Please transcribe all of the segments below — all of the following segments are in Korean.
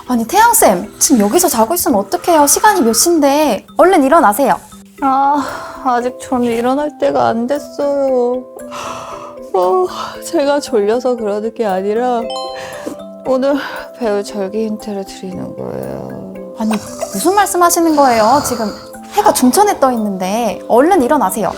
아니 태양쌤, 지금 여기서 자고 있으면 어떡해요? 시간이 몇 시인데. 얼른 일어나세요. 아직 저는 일어날 때가 안 됐어요. 제가 졸려서 그러는 게 아니라 오늘 배울 절기 힌트를 드리는 거예요. 아니 무슨 말씀하시는 거예요? 지금 해가 중천에 떠 있는데 얼른 일어나세요.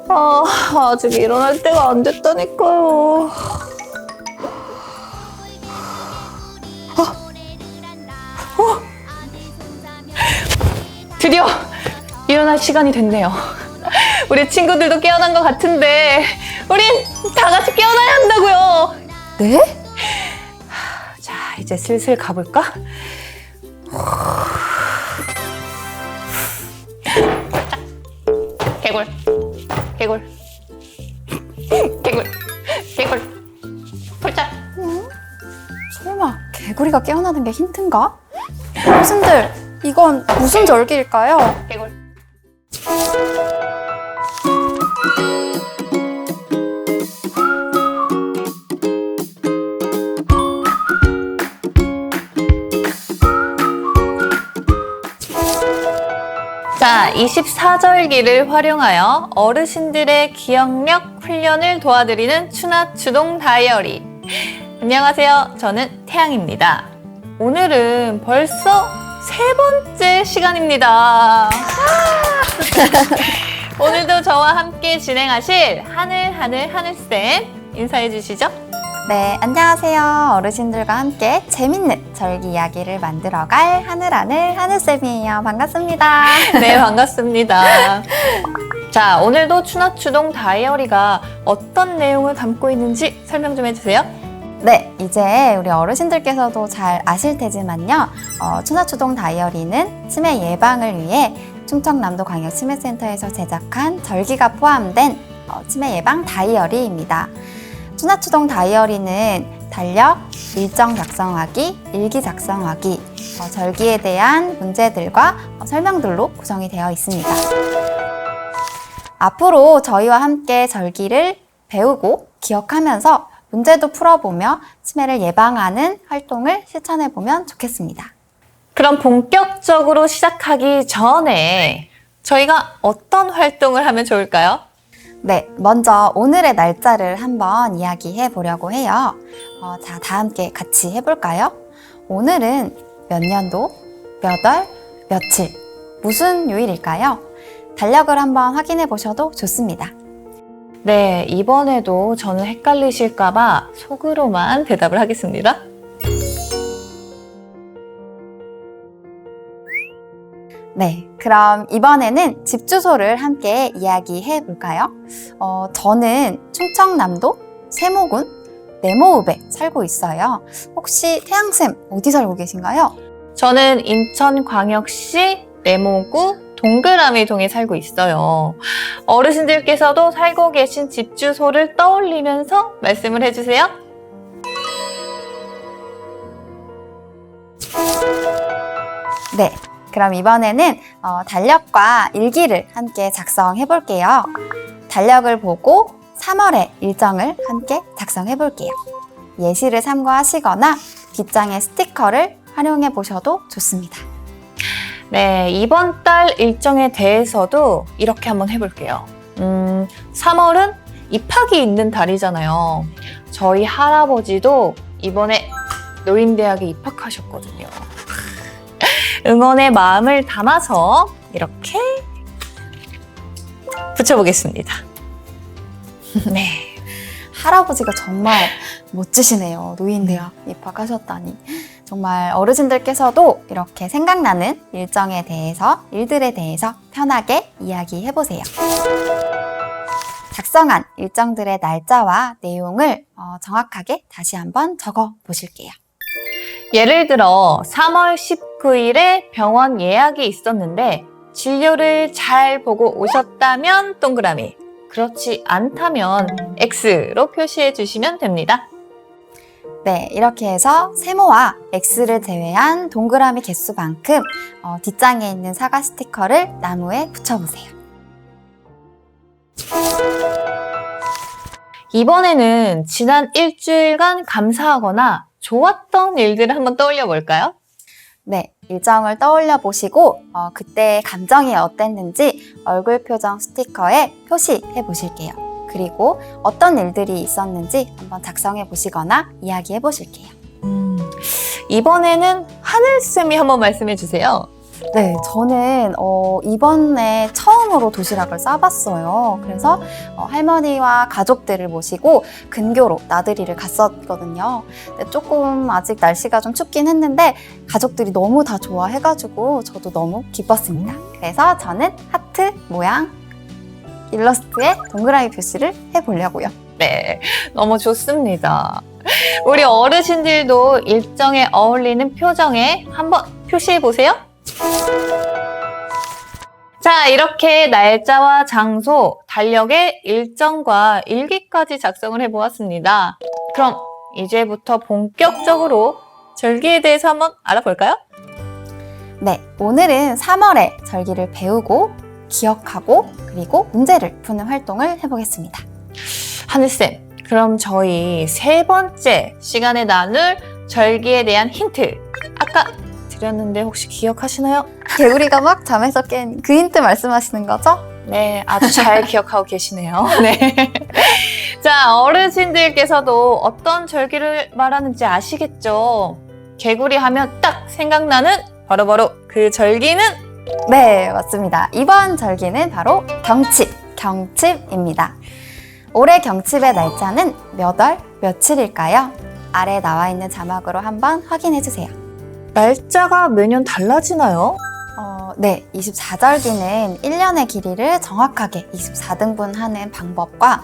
아직 일어날 때가 안 됐다니까요. 드디어 일어날 시간이 됐네요. 우리 친구들도 깨어난 것 같은데 우린 다 같이 깨어나야 한다고요. 네? 자, 이제 슬슬 가볼까? 개굴, 개굴, 개굴, 개굴, 폴짝. 설마 개구리가 깨어나는 게 힌트인가? 어르신들, 이건 무슨 절기일까요? 개굴. 자, 24절기를 활용하여 어르신들의 기억력 훈련을 도와드리는 추나추동 다이어리. 안녕하세요. 저는 태양입니다. 오늘은 벌써 세 번째 시간입니다. 오늘도 저와 함께 진행하실 하늘쌤 인사해 주시죠. 네, 안녕하세요. 어르신들과 함께 재밌는 절기 이야기를 만들어갈 하늘쌤이에요. 반갑습니다. 네, 반갑습니다. 자, 오늘도 추나추동 다이어리가 어떤 내용을 담고 있는지 설명 좀 해주세요. 네, 이제 우리 어르신들께서도 잘 아실 테지만요. 추나추동 다이어리는 치매 예방을 위해 충청남도광역치매센터에서 제작한 절기가 포함된 치매 예방 다이어리입니다. 추나추동 다이어리는 달력, 일정 작성하기, 일기 작성하기, 절기에 대한 문제들과 설명들로 구성이 되어 있습니다. 앞으로 저희와 함께 절기를 배우고 기억하면서 문제도 풀어보며 치매를 예방하는 활동을 실천해보면 좋겠습니다. 그럼 본격적으로 시작하기 전에 저희가 어떤 활동을 하면 좋을까요? 네, 먼저 오늘의 날짜를 한번 이야기해 보려고 해요. 자, 다 함께 같이 해볼까요? 오늘은 몇 년도, 몇 월, 며칠, 무슨 요일일까요? 달력을 한번 확인해 보셔도 좋습니다. 네, 이번에도 저는 헷갈리실까봐 속으로만 대답을 하겠습니다. 네, 그럼 이번에는 집 주소를 함께 이야기해 볼까요? 저는 충청남도 세모군 네모읍에 살고 있어요. 혹시 태양쌤 어디 살고 계신가요? 저는 인천광역시 네모구 동그라미 동에 살고 있어요. 어르신들께서도 살고 계신 집 주소를 떠올리면서 말씀을 해주세요. 네, 그럼 이번에는 달력과 일기를 함께 작성해 볼게요. 달력을 보고 3월의 일정을 함께 작성해 볼게요. 예시를 참고하시거나 빗장에 스티커를 활용해 보셔도 좋습니다. 네, 이번 달 일정에 대해서도 이렇게 한번 해볼게요. 3월은 입학이 있는 달이잖아요. 저희 할아버지도 이번에 노인대학에 입학하셨거든요. 응원의 마음을 담아서 이렇게 붙여보겠습니다. 네. 할아버지가 정말 멋지시네요. 노인대학 입학하셨다니. 정말 어르신들께서도 이렇게 생각나는 일정에 대해서, 일들에 대해서 편하게 이야기해보세요. 작성한 일정들의 날짜와 내용을 정확하게 다시 한번 적어 보실게요. 예를 들어 3월 19일에 병원 예약이 있었는데 진료를 잘 보고 오셨다면 동그라미, 그렇지 않다면 X로 표시해 주시면 됩니다. 네, 이렇게 해서 세모와 X를 제외한 동그라미 개수만큼 뒷장에 있는 사과 스티커를 나무에 붙여보세요. 이번에는 지난 일주일간 감사하거나 좋았던 일들을 한번 떠올려 볼까요? 네, 일정을 떠올려 보시고 그때 감정이 어땠는지 얼굴 표정 스티커에 표시해 보실게요. 그리고 어떤 일들이 있었는지 한번 작성해 보시거나 이야기해 보실게요. 이번에는 하늘쌤이 한번 말씀해 주세요. 네, 저는 이번에 처음으로 도시락을 싸봤어요. 그래서 할머니와 가족들을 모시고 근교로 나들이를 갔었거든요. 근데 조금 아직 날씨가 좀 춥긴 했는데 가족들이 너무 다 좋아해가지고 저도 너무 기뻤습니다. 그래서 저는 하트 모양 일러스트에 동그라미 표시를 해보려고요. 네, 너무 좋습니다. 우리 어르신들도 일정에 어울리는 표정에 한번 표시해 보세요. 자, 이렇게 날짜와 장소, 달력의 일정과 일기까지 작성을 해보았습니다. 그럼 이제부터 본격적으로 절기에 대해서 한번 알아볼까요? 네, 오늘은 3월의 절기를 배우고 기억하고 그리고 문제를 푸는 활동을 해보겠습니다. 하늘쌤, 그럼 저희 세 번째 시간에 나눌 절기에 대한 힌트 아까 드렸는데 혹시 기억하시나요? 개구리가 막 잠에서 깬 그 힌트 말씀하시는 거죠? 네, 아주 잘 기억하고 계시네요. 네. 자, 어르신들께서도 어떤 절기를 말하는지 아시겠죠? 개구리 하면 딱 생각나는 바로 그 절기는? 네, 맞습니다. 이번 절기는 바로 경칩입니다. 올해 경칩의 날짜는 몇 월, 며칠일까요? 아래에 나와 있는 자막으로 한번 확인해 주세요. 날짜가 매년 달라지나요? 네, 24절기는 1년의 길이를 정확하게 24등분하는 방법과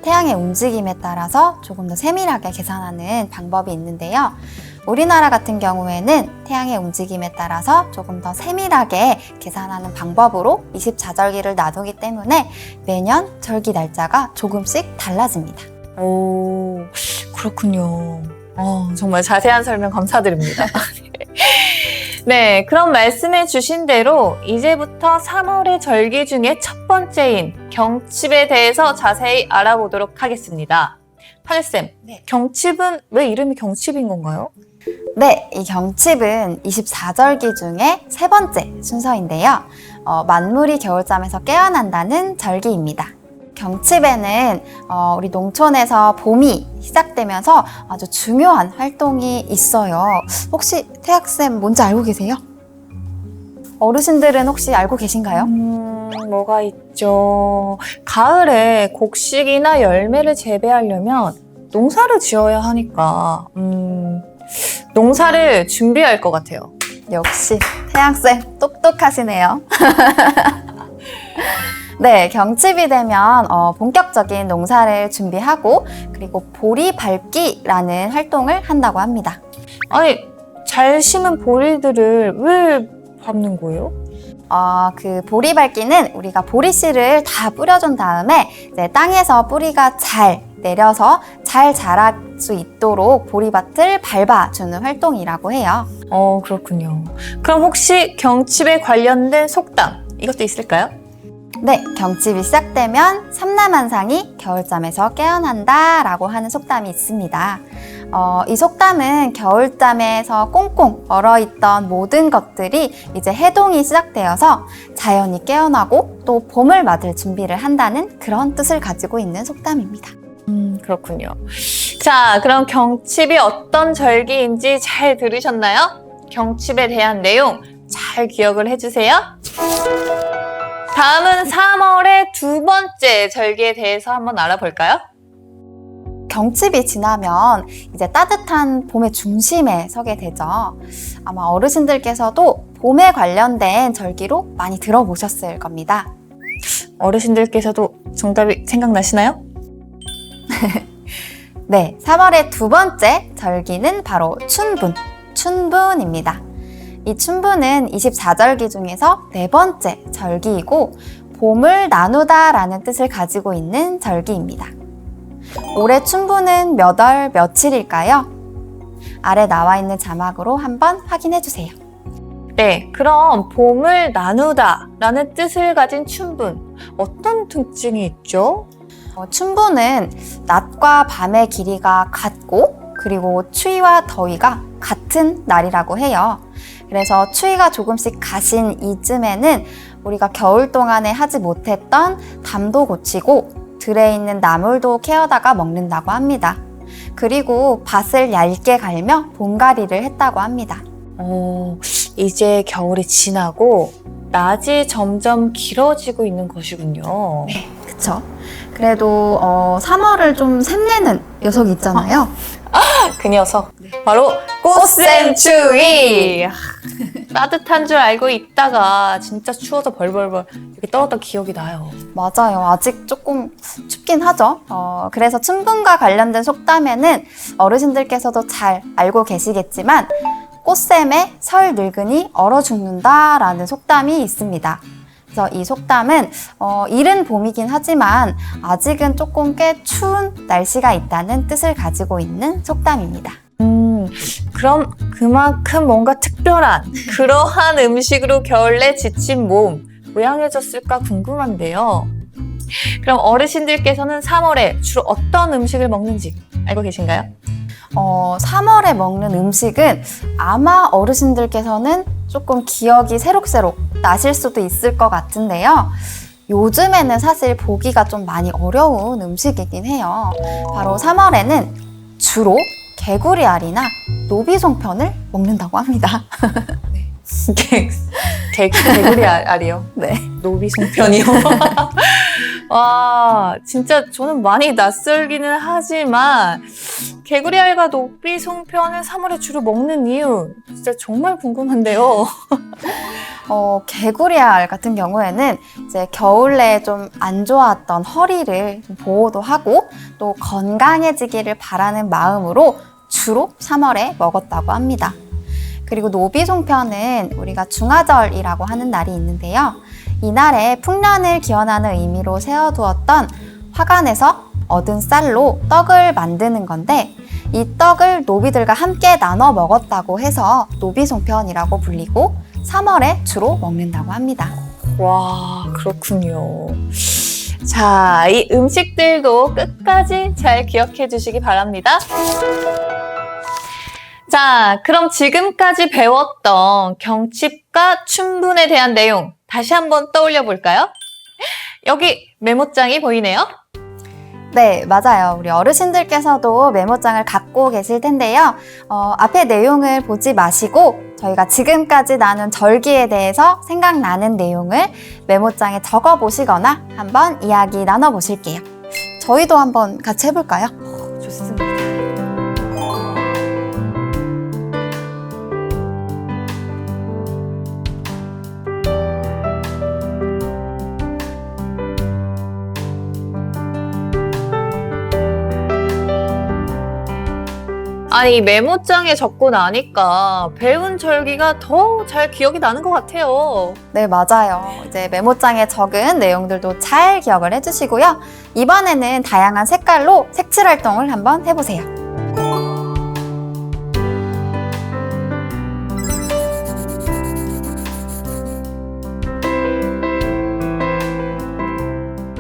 태양의 움직임에 따라서 조금 더 세밀하게 계산하는 방법이 있는데요. 우리나라 같은 경우에는 태양의 움직임에 따라서 조금 더 세밀하게 계산하는 방법으로 24절기를 나누기 때문에 매년 절기 날짜가 조금씩 달라집니다. 오, 그렇군요. 정말 자세한 설명 감사드립니다. 네, 그럼 말씀해 주신 대로 이제부터 3월의 절기 중에 첫 번째인 경칩에 대해서 자세히 알아보도록 하겠습니다. 하늘쌤, 네. 경칩은 왜 이름이 경칩인 건가요? 네, 이 경칩은 24절기 중에 세 번째 순서인데요. 만물이 겨울잠에서 깨어난다는 절기입니다. 경칩에는 우리 농촌에서 봄이 시작되면서 아주 중요한 활동이 있어요. 혹시 태학쌤 뭔지 알고 계세요? 어르신들은 혹시 알고 계신가요? 뭐가 있죠? 가을에 곡식이나 열매를 재배하려면 농사를 지어야 하니까 농사를 준비할 것 같아요. 역시 태양쌤 똑똑하시네요. 네, 경칩이 되면 본격적인 농사를 준비하고 그리고 보리 밟기라는 활동을 한다고 합니다. 아니, 잘 심은 보리들을 왜 밟는 거예요? 그 보리 밟기는 우리가 보리씨를 다 뿌려준 다음에 이제 땅에서 뿌리가 잘 내려서 잘 자랄 수 있도록 보리밭을 밟아주는 활동이라고 해요. 그렇군요. 그럼 혹시 경칩에 관련된 속담 이것도 있을까요? 네, 경칩이 시작되면 삼남한상이 겨울잠에서 깨어난다 라고 하는 속담이 있습니다. 이 속담은 겨울잠에서 꽁꽁 얼어있던 모든 것들이 이제 해동이 시작되어서 자연이 깨어나고 또 봄을 맞을 준비를 한다는 그런 뜻을 가지고 있는 속담입니다. 그렇군요. 자, 그럼 경칩이 어떤 절기인지 잘 들으셨나요? 경칩에 대한 내용 잘 기억을 해주세요. 다음은 3월의 두 번째 절기에 대해서 한번 알아볼까요? 경칩이 지나면 이제 따뜻한 봄의 중심에 서게 되죠. 아마 어르신들께서도 봄에 관련된 절기로 많이 들어보셨을 겁니다. 어르신들께서도 정답이 생각나시나요? 네, 3월의 두 번째 절기는 바로 춘분입니다. 이 춘분은 24절기 중에서 네 번째 절기이고 봄을 나누다라는 뜻을 가지고 있는 절기입니다. 올해 춘분은 몇 월 며칠일까요? 아래 나와 있는 자막으로 한번 확인해 주세요. 네, 그럼 봄을 나누다 라는 뜻을 가진 춘분, 어떤 특징이 있죠? 춘분은 낮과 밤의 길이가 같고 그리고 추위와 더위가 같은 날이라고 해요. 그래서 추위가 조금씩 가신 이쯤에는 우리가 겨울 동안에 하지 못했던 담도 고치고 들에 있는 나물도 캐어다가 먹는다고 합니다. 그리고 밭을 얇게 갈며 봄가리를 했다고 합니다. 이제 겨울이 지나고 낮이 점점 길어지고 있는 것이군요. 네, 그쵸? 그래도 3월을 좀 샘내는 녀석이 있잖아요. 그 녀석 바로 꽃샘추위. 따뜻한 줄 알고 있다가 진짜 추워서 벌벌벌 이렇게 떨었던 기억이 나요. 맞아요. 아직 조금 춥긴 하죠. 그래서 춘분과 관련된 속담에는 어르신들께서도 잘 알고 계시겠지만 꽃샘에 설 늙은이 얼어 죽는다라는 속담이 있습니다. 그래서 이 속담은 이른 봄이긴 하지만 아직은 조금 꽤 추운 날씨가 있다는 뜻을 가지고 있는 속담입니다. 그럼 그만큼 뭔가 특별한 그러한 음식으로 겨울에 지친 몸 모양해졌을까 궁금한데요. 그럼 어르신들께서는 3월에 주로 어떤 음식을 먹는지 알고 계신가요? 3월에 먹는 음식은 아마 어르신들께서는 조금 기억이 새록새록 나실 수도 있을 것 같은데요. 요즘에는 사실 보기가 좀 많이 어려운 음식이긴 해요. 바로 3월에는 주로 개구리 알이나 노비송편을 먹는다고 합니다. 개구리 알이요? 네. 노비송편이요? 와, 진짜 저는 많이 낯설기는 하지만 개구리 알과 노비송편을 3월에 주로 먹는 이유 진짜 정말 궁금한데요. 개구리 알 같은 경우에는 이제 겨울 내에 좀 안 좋았던 허리를 보호도 하고 또 건강해지기를 바라는 마음으로 주로 3월에 먹었다고 합니다. 그리고 노비송편은 우리가 중화절이라고 하는 날이 있는데요. 이날에 풍년을 기원하는 의미로 세워두었던 화관에서 얻은 쌀로 떡을 만드는 건데 이 떡을 노비들과 함께 나눠 먹었다고 해서 노비송편이라고 불리고 3월에 주로 먹는다고 합니다. 와, 그렇군요. 자, 이 음식들도 끝까지 잘 기억해 주시기 바랍니다. 자, 그럼 지금까지 배웠던 경칩과 춘분에 대한 내용 다시 한번 떠올려 볼까요? 여기 메모장이 보이네요. 네, 맞아요. 우리 어르신들께서도 메모장을 갖고 계실 텐데요. 앞에 내용을 보지 마시고 저희가 지금까지 나눈 절기에 대해서 생각나는 내용을 메모장에 적어 보시거나 한번 이야기 나눠 보실게요. 저희도 한번 같이 해볼까요? 좋습니다. 아니, 메모장에 적고 나니까 배운 절기가 더 잘 기억이 나는 것 같아요. 네, 맞아요. 이제 메모장에 적은 내용들도 잘 기억을 해주시고요. 이번에는 다양한 색깔로 색칠 활동을 한번 해보세요.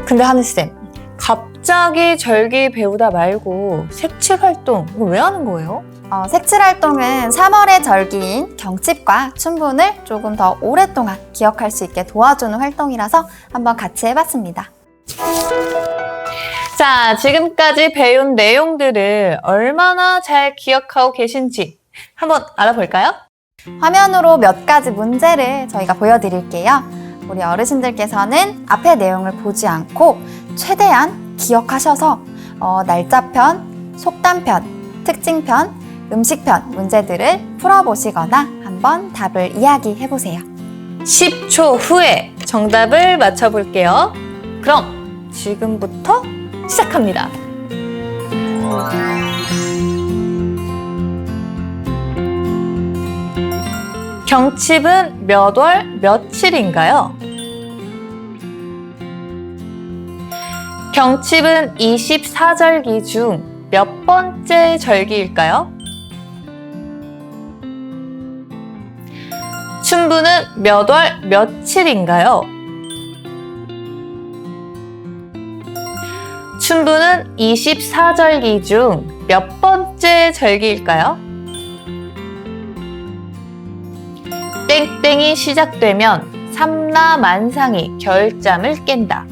근데 하늘쌤, 갑자기 절기 배우다 말고 색칠 활동 이거 왜 하는 거예요? 색칠 활동은 3월의 절기인 경칩과 춘분을 조금 더 오랫동안 기억할 수 있게 도와주는 활동이라서 한번 같이 해봤습니다. 자, 지금까지 배운 내용들을 얼마나 잘 기억하고 계신지 한번 알아볼까요? 화면으로 몇 가지 문제를 저희가 보여드릴게요. 우리 어르신들께서는 앞의 내용을 보지 않고 최대한 기억하셔서 날짜편, 속담편, 특징편, 음식편 문제들을 풀어보시거나 한번 답을 이야기해보세요. 10초 후에 정답을 맞춰볼게요. 그럼 지금부터 시작합니다. 경칩은 몇 월 며칠인가요? 경칩은 24절기 중 몇 번째 절기일까요? 춘분은 몇 월 며칠인가요? 춘분은 24절기 중 몇 번째 절기일까요? 땡땡이 시작되면 삼라만상이 겨울잠을 깬다.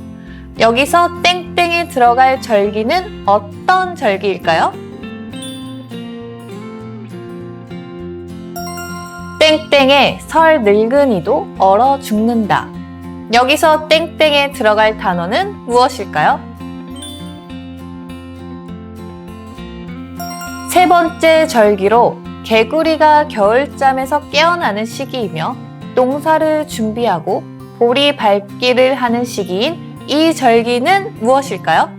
여기서 땡땡이 들어갈 절기는 어떤 절기일까요? 땡땡에 설 늙은이도 얼어 죽는다. 여기서 땡땡에 들어갈 단어는 무엇일까요? 세 번째 절기로 개구리가 겨울잠에서 깨어나는 시기이며 농사를 준비하고 보리 밟기를 하는 시기인 이 절기는 무엇일까요?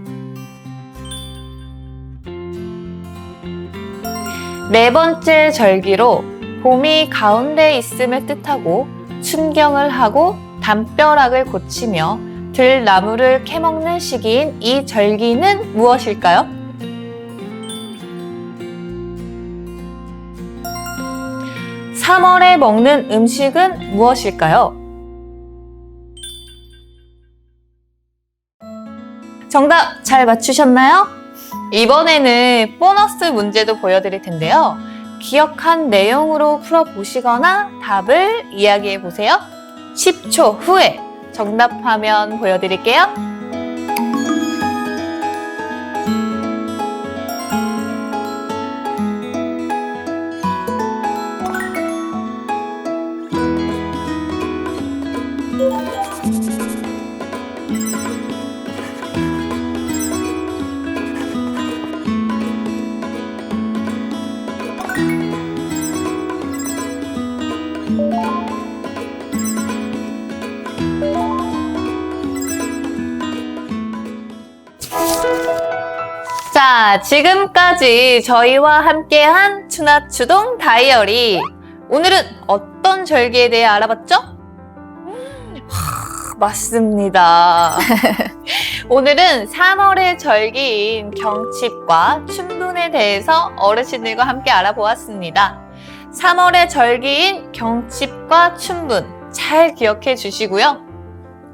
네 번째 절기로 봄이 가운데 있음을 뜻하고 춘경을 하고 담벼락을 고치며 들나무를 캐먹는 시기인 이 절기는 무엇일까요? 3월에 먹는 음식은 무엇일까요? 정답 잘 맞추셨나요? 이번에는 보너스 문제도 보여드릴 텐데요. 기억한 내용으로 풀어보시거나 답을 이야기해보세요. 10초 후에 정답 화면 보여드릴게요. 자, 지금까지 저희와 함께한 추나추동 다이어리. 오늘은 어떤 절기에 대해 알아봤죠? 맞습니다. 오늘은 3월의 절기인 경칩과 춘분에 대해서 어르신들과 함께 알아보았습니다. 3월의 절기인 경칩과 춘분 잘 기억해 주시고요.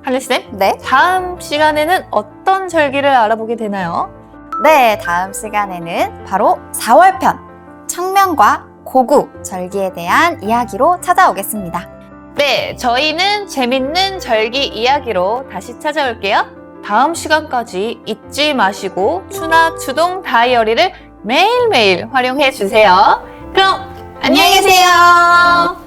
하늘쌤, 네. 다음 시간에는 어떤 절기를 알아보게 되나요? 네, 다음 시간에는 바로 4월편 청명과 고구 절기에 대한 이야기로 찾아오겠습니다. 네, 저희는 재밌는 절기 이야기로 다시 찾아올게요. 다음 시간까지 잊지 마시고 추나추동 다이어리를 매일매일 활용해 주세요. 그럼 안녕히 계세요.